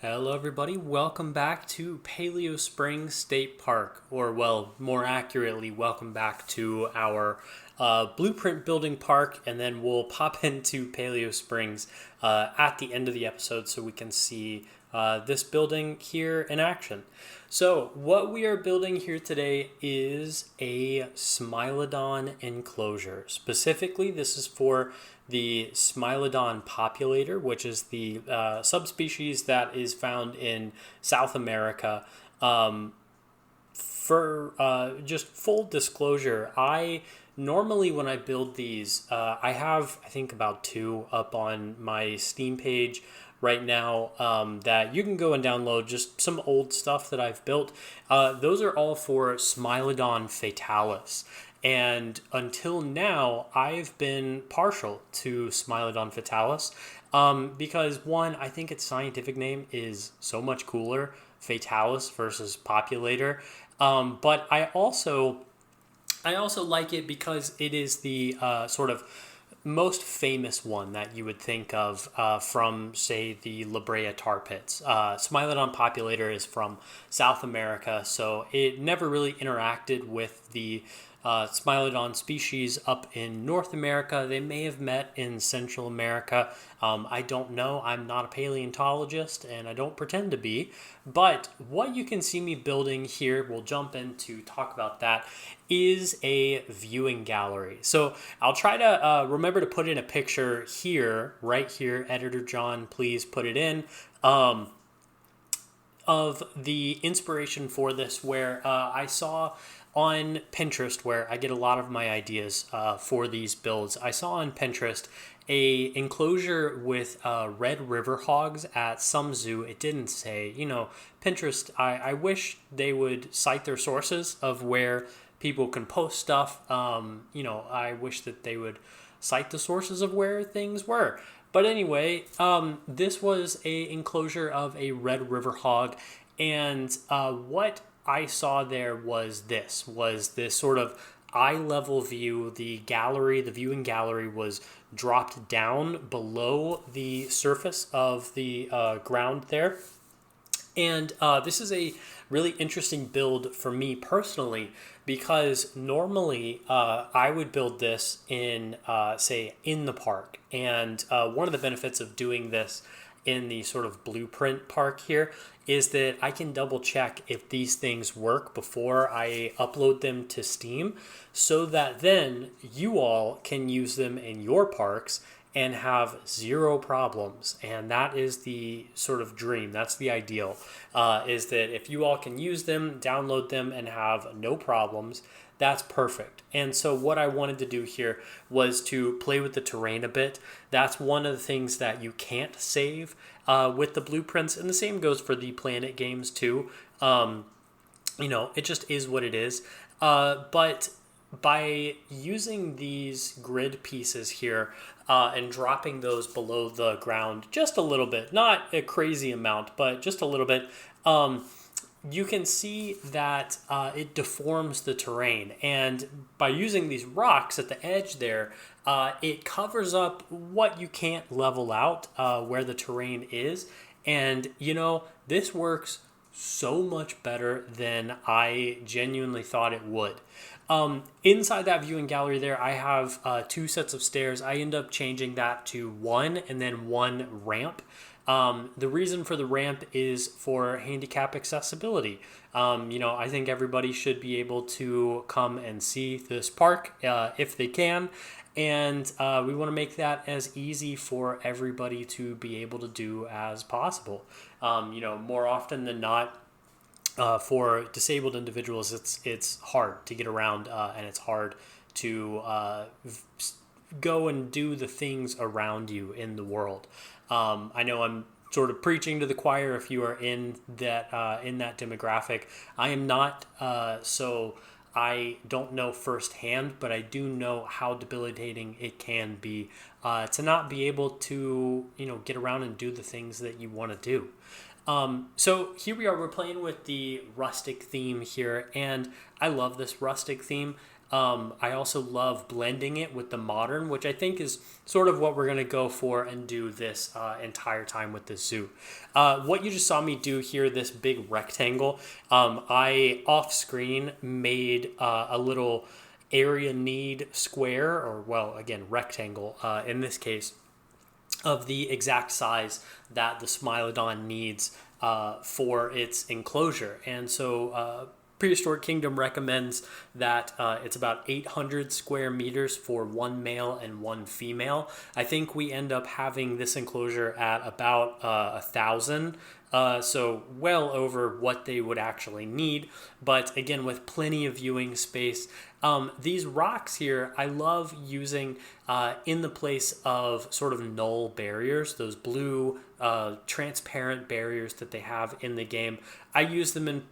Hello, everybody. Welcome back to Paleo Springs State Park, or, well, more accurately, welcome back to our blueprint building park, and then we'll pop into Paleo Springs at the end of the episode so we can see this building here in action. So, what we are building here today is a Smilodon enclosure. Specifically, this is for the Smilodon populator, which is the subspecies that is found in South America. For just full disclosure, I normally when I build these, I have I think about two up on my Steam page right now that you can go and download, just some old stuff that I've built. Those are all for Smilodon fatalis. And until now, I've been partial to Smilodon fatalis because, one, I think its scientific name is so much cooler, fatalis versus populator. But I also like it because it is the sort of most famous one that you would think of from, say, the La Brea tar pits. Smilodon populator is from South America, so it never really interacted with the Smilodon species up in North America. They may have met in Central America. I don't know. I'm not a paleontologist and I don't pretend to be. But what you can see me building here, we'll jump in to talk about that, is a viewing gallery. So I'll try to remember to put in a picture here, right here. Editor John, please put it in. Of the inspiration for this, where I saw on Pinterest, where I get a lot of my ideas for these builds. I saw on Pinterest a enclosure with red river hogs at some zoo. It didn't say, Pinterest, I wish they would cite their sources of where people can post stuff. I wish that they would cite the sources of where things were. But anyway, this was a enclosure of a red river hog, and what I saw there was this sort of eye-level view. The viewing gallery was dropped down below the surface of the ground there. And this is a really interesting build for me personally, because normally I would build this in, say, in the park. And one of the benefits of doing this in the sort of blueprint park here is that I can double check if these things work before I upload them to Steam, so that then you all can use them in your parks and have zero problems. And that is the sort of dream. That's the ideal, is that if you all can use them, download them, and have no problems, that's perfect. And so what I wanted to do here was to play with the terrain a bit. That's one of the things that you can't save with the blueprints. And the same goes for the Planet games too. It just is what it is. But by using these grid pieces here and dropping those below the ground just a little bit, not a crazy amount, but just a little bit, you can see that it deforms the terrain. And by using these rocks at the edge there, it covers up what you can't level out where the terrain is. And, this works so much better than I genuinely thought it would. Inside that viewing gallery there, I have two sets of stairs. I end up changing that to one and then one ramp. The reason for the ramp is for handicap accessibility. I think everybody should be able to come and see this park if they can. And we want to make that as easy for everybody to be able to do as possible. More often than not, for disabled individuals, it's hard to get around and it's hard to go and do the things around you in the world. I know I'm sort of preaching to the choir if you are in that demographic. I am not, so I don't know firsthand, but I do know how debilitating it can be to not be able to, get around and do the things that you want to do. So here we are, we're playing with the rustic theme here, and I love this rustic theme. I also love blending it with the modern, which I think is sort of what we're going to go for and do this entire time with this zoo. What you just saw me do here, this big rectangle, I off screen made a little area need square, or well, again, rectangle in this case, of the exact size that the Smilodon needs for its enclosure. And so Prehistoric Kingdom recommends that it's about 800 square meters for one male and one female. I think we end up having this enclosure at about 1,000. So well over what they would actually need, but again, with plenty of viewing space. These rocks here, I love using in the place of sort of null barriers, those blue transparent barriers that they have in the game. I use them in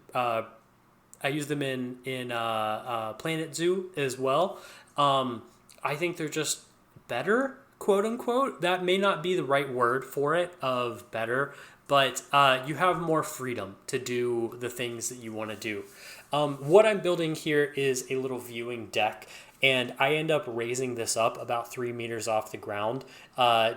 Planet Zoo as well. I think they're just better, quote unquote. That may not be the right word for it, of better, but you have more freedom to do the things that you want to do. What I'm building here is a little viewing deck, and I end up raising this up about 3 meters off the ground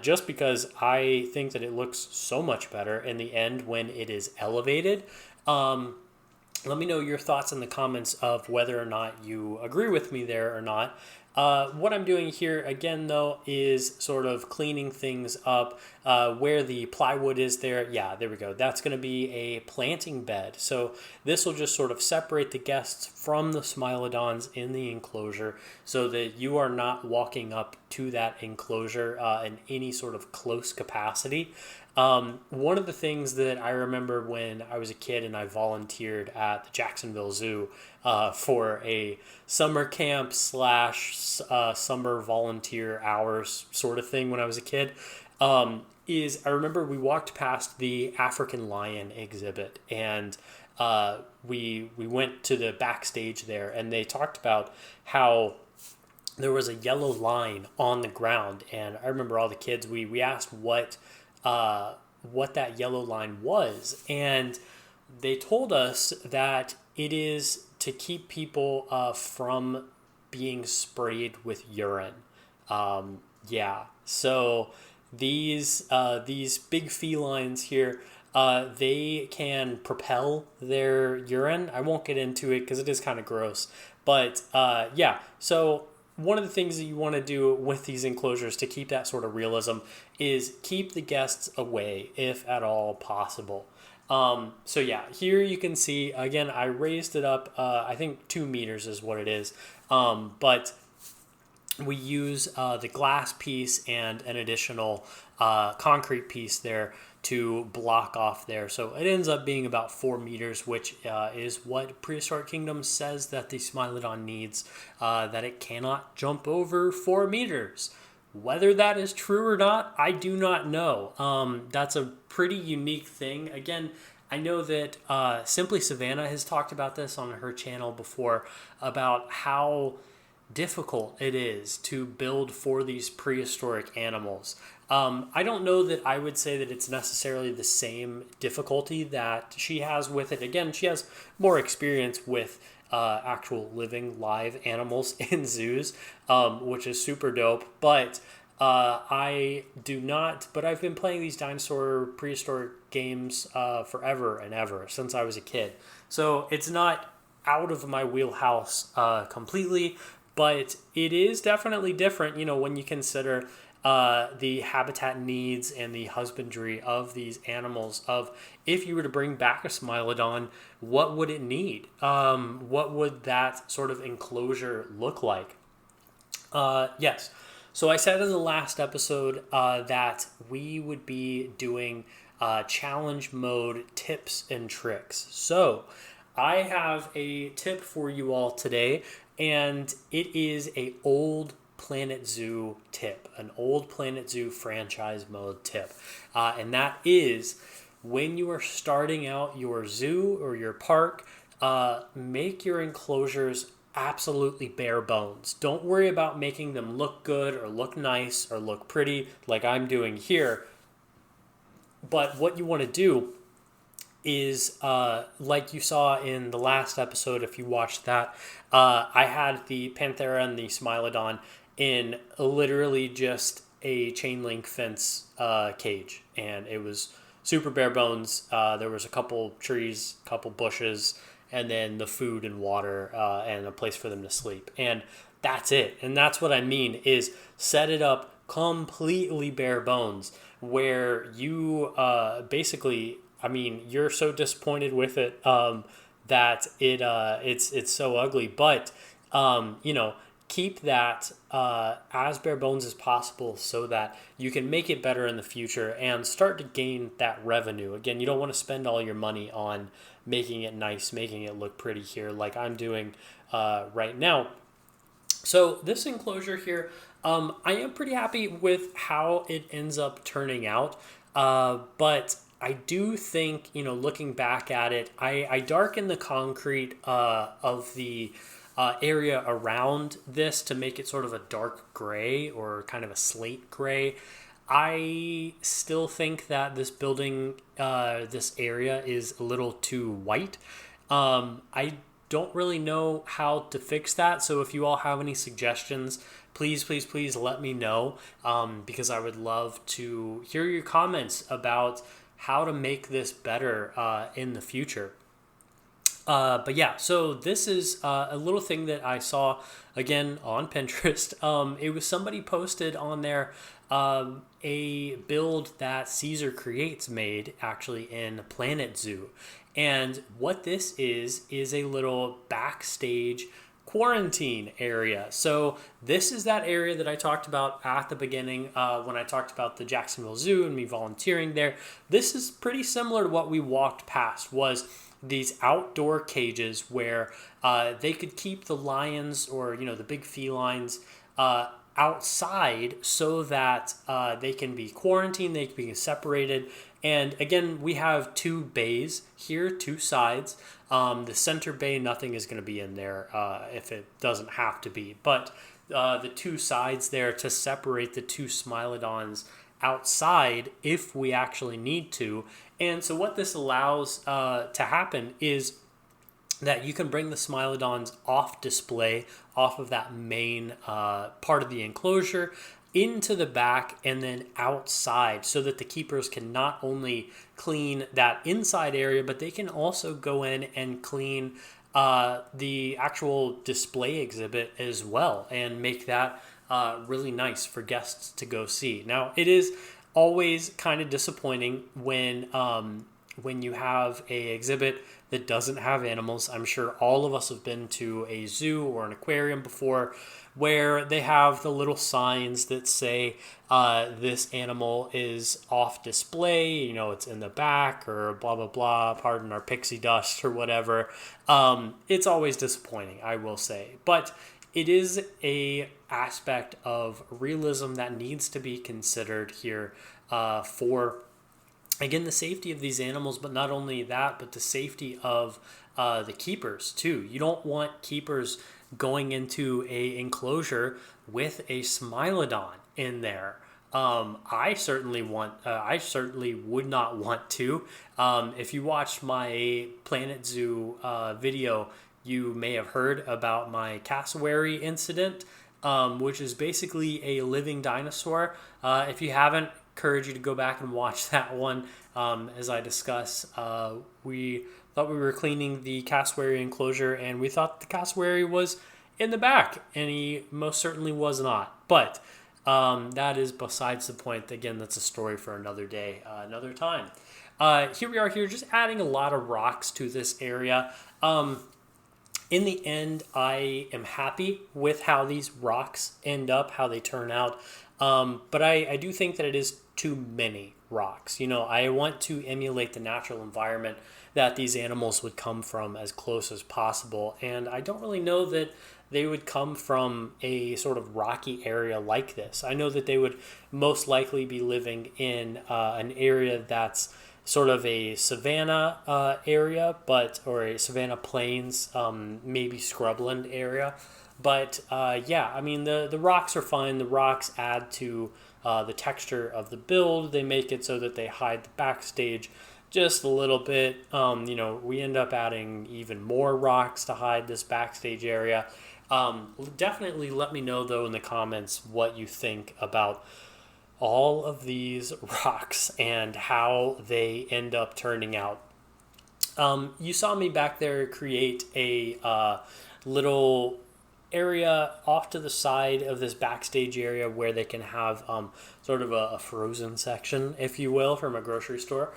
just because I think that it looks so much better in the end when it is elevated. Let me know your thoughts in the comments of whether or not you agree with me there or not. What I'm doing here, again, though, is sort of cleaning things up where the plywood is there. Yeah, there we go. That's going to be a planting bed. So this will just sort of separate the guests from the Smilodons in the enclosure so that you are not walking up to that enclosure in any sort of close capacity. One of the things that I remember when I was a kid and I volunteered at the Jacksonville Zoo for a summer camp / summer volunteer hours sort of thing when I was a kid, is I remember we walked past the African lion exhibit, and we went to the backstage there, and they talked about how there was a yellow line on the ground, and I remember all the kids, we asked what that yellow line was, and they told us that it is to keep people from being sprayed with urine. So these big felines here, they can propel their urine. I won't get into it because it is kind of gross, but so one of the things that you want to do with these enclosures to keep that sort of realism is keep the guests away if at all possible. Here you can see, again, I raised it up, I think 2 meters is what it is, but we use the glass piece and an additional concrete piece there to block off there. So it ends up being about 4 meters, which is what Prehistoric Kingdom says that the Smilodon needs, that it cannot jump over 4 meters. Whether that is true or not, I do not know. That's a pretty unique thing. Again, I know that Simply Savannah has talked about this on her channel before, about how difficult it is to build for these prehistoric animals. I don't know that I would say that it's necessarily the same difficulty that she has with it. Again, she has more experience with actual living live animals in zoos, which is super dope. But I do not, but I've been playing these dinosaur prehistoric games forever and ever, since I was a kid. So it's not out of my wheelhouse completely, but it is definitely different, when you consider the habitat needs and the husbandry of these animals. Of if you were to bring back a Smilodon, what would it need? What would that sort of enclosure look like? Yes. So I said in the last episode that we would be doing challenge mode tips and tricks. So I have a tip for you all today, and it is a old Planet Zoo tip, an old Planet Zoo franchise mode tip. And that is, when you are starting out your zoo or your park, make your enclosures absolutely bare bones. Don't worry about making them look good or look nice or look pretty like I'm doing here. But what you want to do is like you saw in the last episode, if you watched that, I had the Panthera and the Smilodon in literally just a chain link fence cage, and it was super bare bones. There was a couple trees, a couple bushes, and then the food and water and a place for them to sleep. And that's it. And that's what I mean is set it up completely bare bones where you basically, I mean, you're so disappointed with it that it's so ugly. But you know, keep that as bare bones as possible so that you can make it better in the future and start to gain that revenue. Again, you don't want to spend all your money on making it nice, making it look pretty here like I'm doing right now. So this enclosure here, I am pretty happy with how it ends up turning out. But I do think, you know, looking back at it, I darken the concrete of the area around this to make it sort of a dark gray or kind of a slate gray. I still think that this building, this area is a little too white. I don't really know how to fix that. So if you all have any suggestions, please let me know because I would love to hear your comments about how to make this better in the future. But yeah, so this is a little thing that I saw again on Pinterest. It was somebody posted on there a build that Caesar Creates made actually in Planet Zoo. And what this is a little backstage quarantine area. So this is that area that I talked about at the beginning when I talked about the Jacksonville Zoo and me volunteering there. This is pretty similar to what we walked past, was these outdoor cages where they could keep the lions or, you know, the big felines outside so that they can be quarantined, they can be separated. And again, we have two bays here, two sides. The center bay, nothing is going to be in there if it doesn't have to be. But the two sides there to separate the two Smilodons outside if we actually need to. And so what this allows to happen is that you can bring the Smilodons off display, off of that main part of the enclosure, into the back and then outside so that the keepers can not only clean that inside area, but they can also go in and clean the actual display exhibit as well and make that really nice for guests to go see. Now, it is always kind of disappointing when you have a exhibit that doesn't have animals. I'm sure all of us have been to a zoo or an aquarium before where they have the little signs that say this animal is off display, you know, it's in the back or blah, blah, blah, pardon our pixie dust or whatever. It's always disappointing, I will say. But it is a aspect of realism that needs to be considered here for, again, the safety of these animals, but not only that, but the safety of the keepers too. You don't want keepers going into a enclosure with a Smilodon in there. I certainly would not want to. If you watched my Planet Zoo video, you may have heard about my cassowary incident, which is basically a living dinosaur. If you haven't, encourage you to go back and watch that one. As I discuss, we thought we were cleaning the cassowary enclosure and we thought the cassowary was in the back, and he most certainly was not. But that is besides the point. Again, that's a story for another day, another time. Here we are here, just adding a lot of rocks to this area. In the end, I am happy with how these rocks end up, how they turn out. But I do think that it is too many rocks. You know, I want to emulate the natural environment that these animals would come from as close as possible. And I don't really know that they would come from a sort of rocky area like this. I know that they would most likely be living in an area that's sort of a savanna area, or a savanna plains, maybe scrubland area. But yeah, I mean, the rocks are fine. The rocks add to the texture of the build. They make it so that they hide the backstage just a little bit. We end up adding even more rocks to hide this backstage area. Definitely let me know, though, in the comments what you think about all of these rocks and how they end up turning out. You saw me back there create a little area off to the side of this backstage area where they can have sort of a frozen section, if you will, from a grocery store,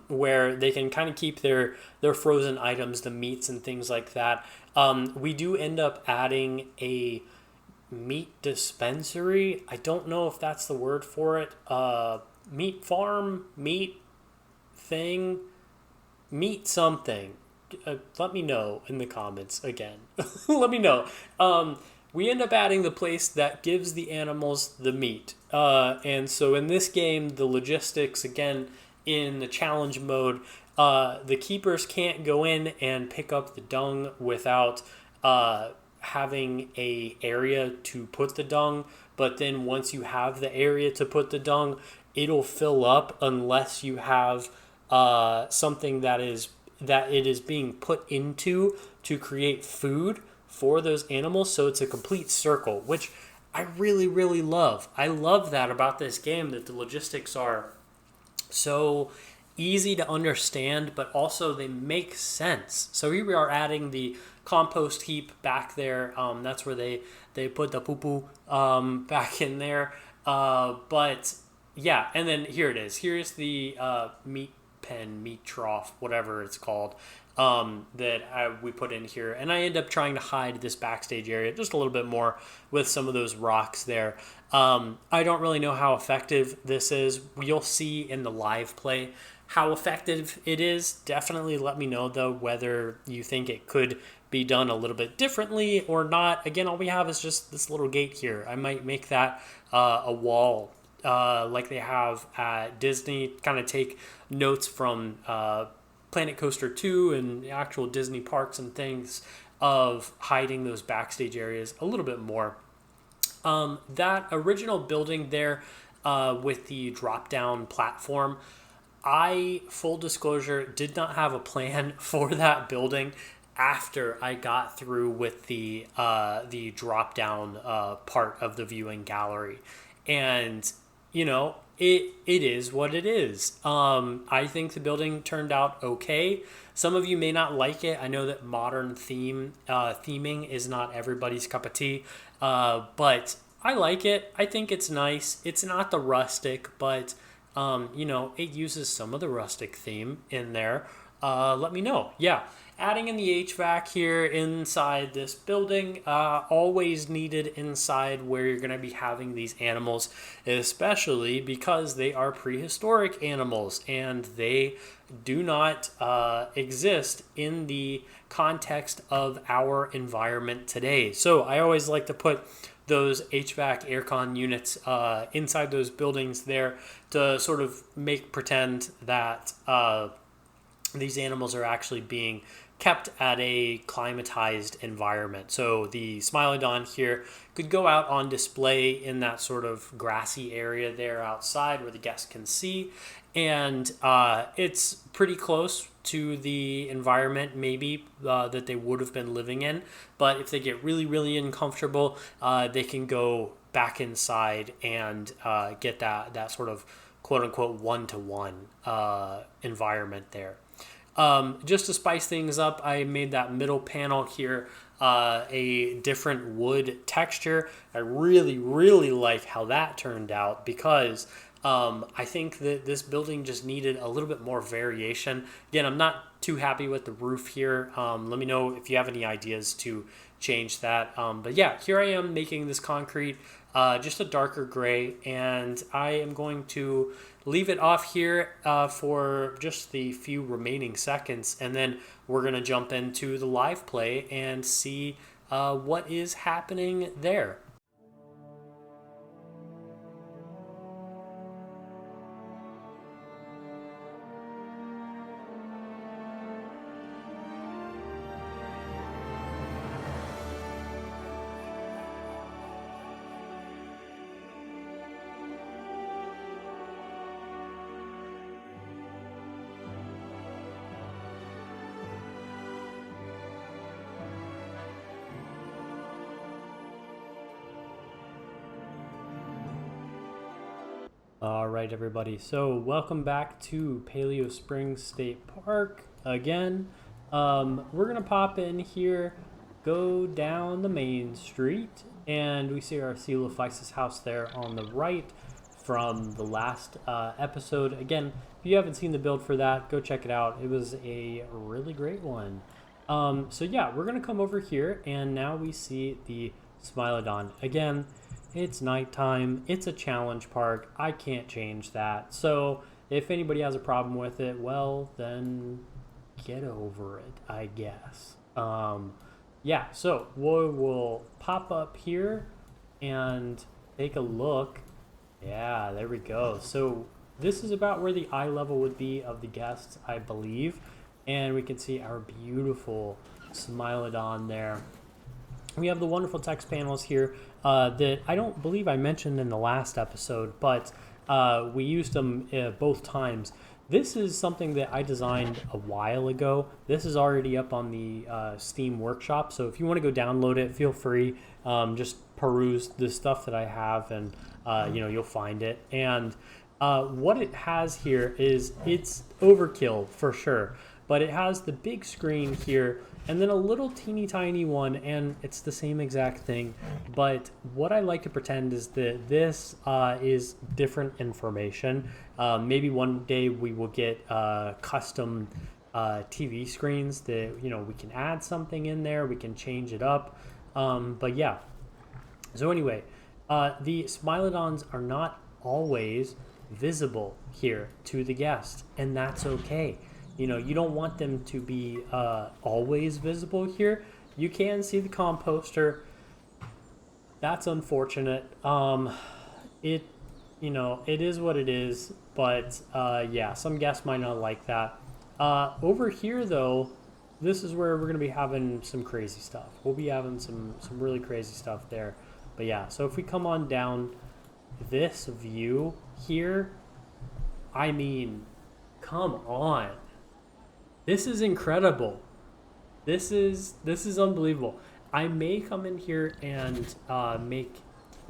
where they can kind of keep their frozen items, the meats and things like that. We do end up adding a meat dispensary. I don't know if that's the word for it. Meat farm, meat thing, meat something. Let me know in the comments again. Let me know. We end up adding the place that gives the animals the meat. And so in this game, the logistics, again, in the challenge mode, the keepers can't go in and pick up the dung without having a area to put the dung. But then once you have the area to put the dung, it'll fill up unless you have something that it is being put into to create food for those animals. So it's a complete circle, which I really, really love. I love that about this game, that the logistics are so easy to understand, but also they make sense. So here we are adding the compost heap back there. That's where they put the poo-poo back in there. But yeah, and then here it is. Here's the meat pen, meat trough, whatever it's called, that we put in here. And I end up trying to hide this backstage area just a little bit more with some of those rocks there. I don't really know how effective this is. You'll see in the live play how effective it is. Definitely let me know, though, whether you think it could be done a little bit differently or not. Again, all we have is just this little gate here. I might make that a wall like they have at Disney, kind of take notes from Planet Coaster 2 and actual Disney parks and things of hiding those backstage areas a little bit more. That original building there with the drop-down platform, full disclosure, did not have a plan for that building after I got through with the drop-down part of the viewing gallery. And it is what it is. I think the building turned out okay. Some of you may not like it. I know that modern theming is not everybody's cup of tea, but I like it. I think it's nice. It's not the rustic, but it uses some of the rustic theme in there. Let me know. Yeah. Adding in the HVAC here inside this building, always needed inside where you're going to be having these animals, especially because they are prehistoric animals and they do not exist in the context of our environment today. So I always like to put those HVAC aircon units inside those buildings there to sort of pretend that these animals are actually being kept at a climatized environment. So the Smilodon here could go out on display in that sort of grassy area there outside where the guests can see. And it's pretty close to the environment maybe that they would have been living in. But if they get really, really uncomfortable, they can go back inside and get that sort of quote-unquote one-to-one environment there. Just to spice things up, I made that middle panel here a different wood texture. I really, really like how that turned out because I think that this building just needed a little bit more variation. Again, I'm not too happy with the roof here. Let me know if you have any ideas to change that. But yeah, here I am making this concrete just a darker gray, and I am going to leave it off here for just the few remaining seconds, and then we're going to jump into the live play and see what is happening there. All right, everybody. So welcome back to Paleo Springs State Park again. We're gonna pop in here, go down the main street, and we see our Coelophysis house there on the right from the last episode. Again, if you haven't seen the build for that, go check it out. It was a really great one. So yeah, we're gonna come over here, and now we see the Smilodon again. It's nighttime. It's a challenge park. I can't change that. So if anybody has a problem with it, well, then get over it, I guess. Yeah, so we'll pop up here and take a look. Yeah, there we go. So this is about where the eye level would be of the guests, I believe. And we can see our beautiful Smilodon there. We have the wonderful text panels here that I don't believe I mentioned in the last episode, but we used them both times. This is something that I designed a while ago. This is already up on the Steam Workshop, so if you want to go download it, feel free. Just peruse the stuff that I have, and you'll find it. And what it has here is it's overkill for sure, but it has the big screen here and then a little teeny tiny one, and it's the same exact thing. But what I like to pretend is that this is different information. Maybe one day we will get custom TV screens that we can add something in there, we can change it up. But yeah. So anyway, the Smilodons are not always visible here to the guest, and that's okay. You don't want them to be always visible here. You can see the composter. That's unfortunate. It is what it is, but yeah, some guests might not like that. Over here, though, this is where we're going to be having some crazy stuff. We'll be having some really crazy stuff there. But yeah, so if we come on down this view here, I mean, come on. This is incredible. This is unbelievable. I may come in here and make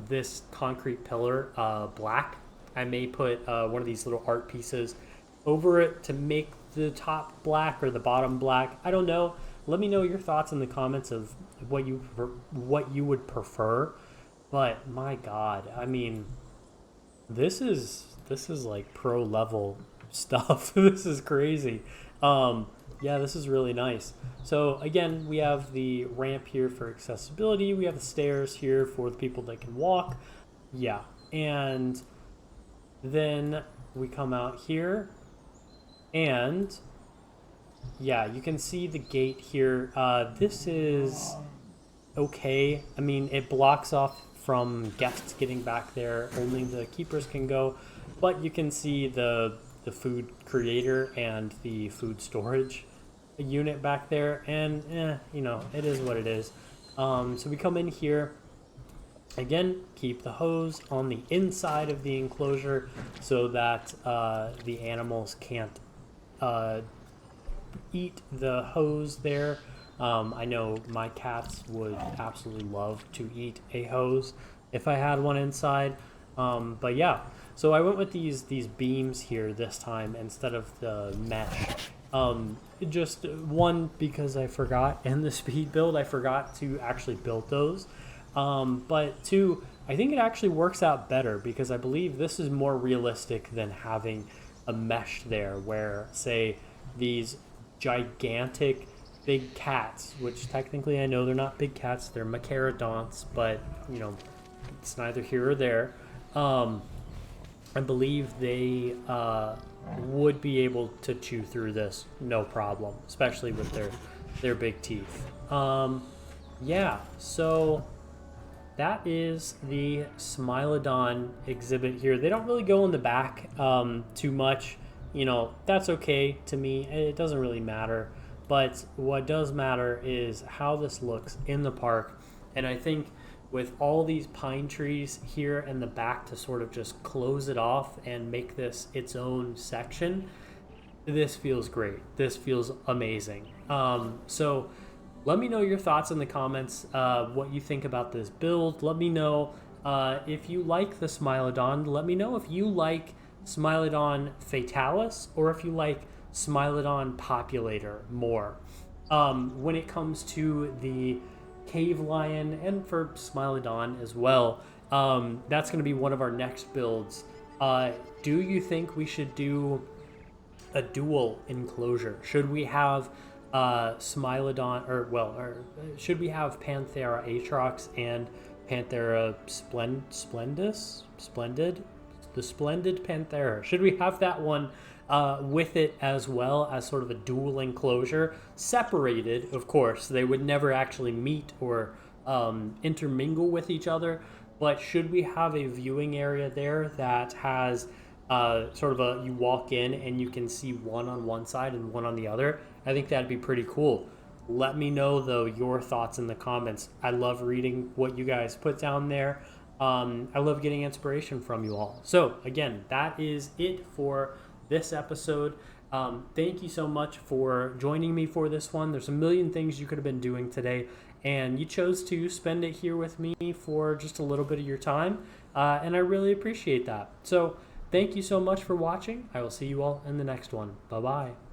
this concrete pillar black. I may put one of these little art pieces over it to make the top black or the bottom black. I don't know. Let me know your thoughts in the comments of what you would prefer. But my God, I mean, this is like pro level stuff. This is crazy. Yeah, this is really nice. So again, we have the ramp here for accessibility. We have the stairs here for the people that can walk. Yeah, and then we come out here, and yeah, you can see the gate here. This is okay. I mean, it blocks off from guests getting back there. Only the keepers can go, but you can see the food creator and the food storage unit back there, and it is what it is. So we come in here again, keep the hose on the inside of the enclosure so that the animals can't eat the hose there. I know my cats would absolutely love to eat a hose if I had one inside. But yeah, so I went with these beams here this time instead of the mesh. Just one, because I forgot, and the speed build, I forgot to actually build those. But two, I think it actually works out better because I believe this is more realistic than having a mesh there where, say, these gigantic big cats, which technically I know they're not big cats, they're macarodonts, but it's neither here or there. I believe they would be able to chew through this no problem, especially with their big teeth. Yeah, so that is the Smilodon exhibit here. They don't really go in the back too much. That's okay to me. It doesn't really matter. But what does matter is how this looks in the park. And I think with all these pine trees here in the back to sort of just close it off and make this its own section, this feels great. This feels amazing. So let me know your thoughts in the comments, what you think about this build. Let me know If you like the Smilodon, let me know if you like Smilodon fatalis or if you like Smilodon populator more. When it comes to the cave lion and for Smilodon as well, that's going to be one of our next builds. Do you think we should do a dual enclosure? Should we have Smilodon, or should we have Panthera atrox and Panthera splendid, the splendid Panthera? Should we have that one with it as well as sort of a dual enclosure, separated? Of course, they would never actually meet or intermingle with each other. But should we have a viewing area there that has sort of you walk in and you can see one on one side and one on the other? I think that'd be pretty cool. Let me know, though, your thoughts in the comments. I love reading what you guys put down there. I love getting inspiration from you all. So, again, that is it for this episode. Thank you so much for joining me for this one. There's a million things you could have been doing today, and you chose to spend it here with me for just a little bit of your time, and I really appreciate that. So, thank you so much for watching. I will see you all in the next one. Bye-bye.